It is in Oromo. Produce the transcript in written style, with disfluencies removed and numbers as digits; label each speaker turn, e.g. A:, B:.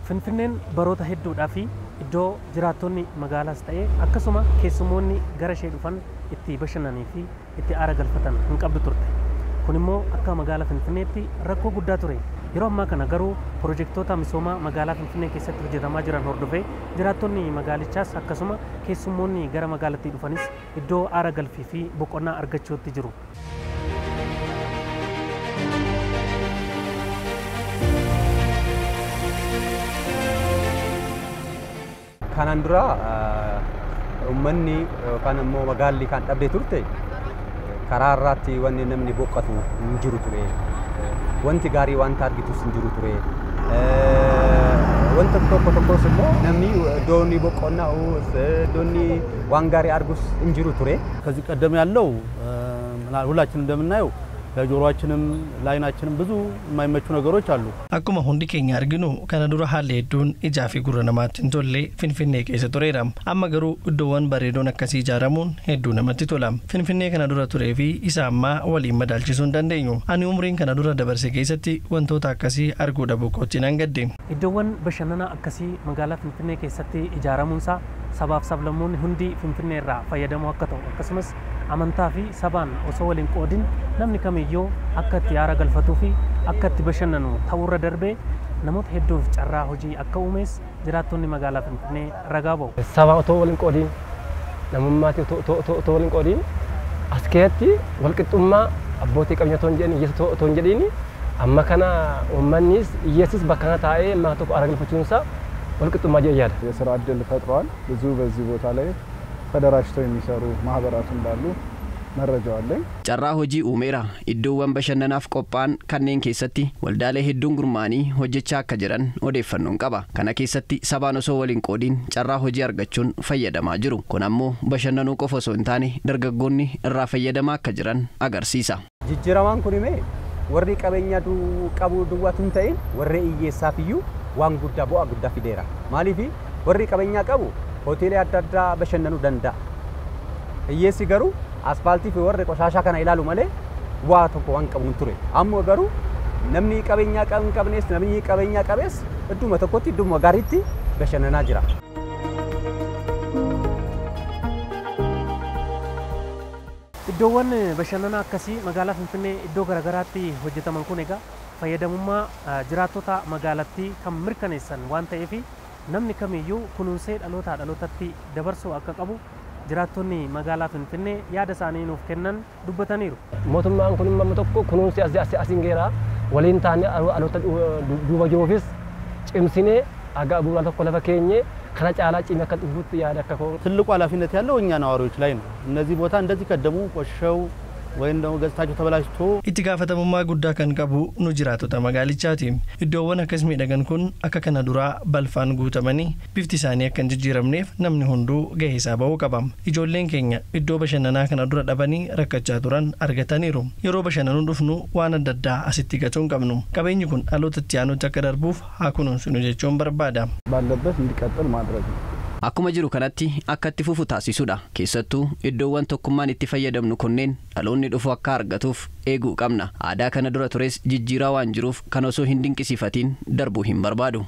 A: Finfinneen baroota hedduudhaa fi iddoo jiraattonni magaalaas ta'ee akkasuma keessummoonni gara ishee dhufan itti bashannanii fi itti aara galfatan hin qabdu turte. Kun immoo akka magaalaa Finfinneetti rakkoo guddaa ture. Yeroo ammaa kana garuu piroojektota misoomaa magaalaa Finfinnee keessatti hojjetamaa jiran hordofee jiraattonni magaalichaas akkasuma keessummoonni gara magaalattii dhufanis iddoo aara galfii fi boqonnaa argachuutti jiru.
B: Kanan dura ummanni yookaan immoo magaalli kan dhabdee turte karaa irratti wanni namni boqotu hin jiru ture. Wanti gaarii wanta argitus hin jiru ture. Wanta tokkos immoo namni dooni boqonnaa dooni waan gaarii argus hin jiru ture.
C: ከዚህ ቀደም ያለው ሁላችንም እንደምናየው ለጆሮአችንም ለዓይናችንም ብዙ የማይመቹ ነገሮች አሉ።
D: akkuma hundi keenya arginu kana dura haalli hedduun ijaa fi gurra namaatti hin tolle Finfinnee keessa tureera. Amma garuu iddoowwan bareedoon akkasii ijaaramuun hedduu namatti tola. Finfinnee kana dura turee fi isa ammaa waliin madaalchisuu hin dandeenyu. Ani umriin kana dura dabarse keessatti wantoota akkasii arguu dhabuu kootti nan gadde.
A: Iddoowwan bashannanaa akkasii magaalaa Finfinnee keessatti ijaaramuunsaa sabaaf sablammoonni hundi Finfinnee irraa fayyadamuu akka ta'u akkasumas amantaa fi sabaan osoo waliin qoodin namni kamiyyuu akka itti aara galfatuu fi akka itti bashannanu ta'uurra darbee namoota hedduuf carraa hojii akka uumes jiraattonni magaalaa Finfinnee ragaa ba'u.
E: Sabaa otoo waliin qoodin namummaatti otoo waliin qoodin as keessatti walqixxummaa abbootii qabeenyaa otoo hin jedhin hiyyeessa otoo hin jedhin amma kana uummannis hiyyeessis bakka kana taa'ee amma tokko aara galfachuunsaa walqixxummaa jedhee yaada.
F: የስራ ዕድል ፈጥሯል። ብዙ በዚህ ቦታ ላይ ተደራጅተው የሚሰሩ ማህበራት እንዳሉ መረጃው አለኝ።
G: ጨራ ሆጂ ኡሜራ iddoowwan bashannanaaf qophaan kanneen keessatti waldaalee hedduun gurmaanii hojjechaa akka jiran odeeffannoon qaba. Kana keessatti sabaan osoo waliin qoodiin carraa hojii argachuun fayyadamaa jiru. Kun ammoo bashannanuu qofa osoo hin taane dargaggoonni irraa fayyadamaa akka jiran agarsiisa.
B: Jijjiiramaan kun immoo warri qabeenya qabu duwwaatu hin ta'in warri hiyyeessaaf iyyuu waan guddaa bu'aa guddaa fideera. Maaliif warri qabeenya qabu hoteelii adda addaa bashannanuu danda'a. Hiyyeessi garuu asfaaltii fi warri qoshashaa kana ilaalu malee waa tokko waan qabuun ture. Amma garuu namni qabeenya hin qabnes namni qabeenya qabees idduma tokkotti idduma gaariitti bashannanaa jira.
A: Iddoowwan bashannanaa akkasii magaalaa Finfinnee iddoo garaagaraatti hojjetaman kun egaa fayyadamummaa jiraattota magaalattii kan mirkaneessan waan ta'eef namni kamiyyuu kunuunsee dhalootaa dhalootatti dabarsuu akka qabu jiraattonni magaalaa Finfinnee yaada isaanii nuuf kennan dubbataniiru.
E: Mootummaan kun immoo tokko kunuunsi asiin geeraa waliin taane dhaloota duuba jiruufis cimsinee aga bu'uura tokko lafa keenye kana caalaa cimee akka dhufuutti yaada akka koo
C: ትልቁ ኃላፊነት ያለው እኛ ነዋሪዎች ላይ ነው። እነዚህ ቦታ እንደዚህ ቀደሙ ቆሸው ወይም ደግሞ ገጽታቸው ተበላሽቶ
D: itti gaafatamummaa guddaa kan qabu nu jiraattota magaalichaati. Iddoowwan akkas miidhagan kun akka kana duraa balfaan guutamanii bifti isaanii akka hin jijjiiramneef namni hunduu gahee isaa ba'uu qaba. Ijoolleen keenya iddoo bashannanaa kana dura dhabanii rakkachaa turan argataniiru. Yeroo bashannanuu dhufnu waan adda addaa asitti gachuu hin qabnu. Qabeenyi kun dhalootatti aanutti akka darbuuf haa kunuunsinu jechuun barbaada.
F: ባለበት እንዲቀጥል ማድረግ ነው።
G: Akkuma jiru kanatti akka itti fufu taasisuudha. Keessattuu iddoowwan tokkummaan itti fayyadamnu kunneen dhaloonni dhufu akka argatuuf eeguu qabna. Aadaa kana dura tures jijjiiraa waan jiruuf kan osoo hin dinqisiifatiin darbuu hin barbaadu.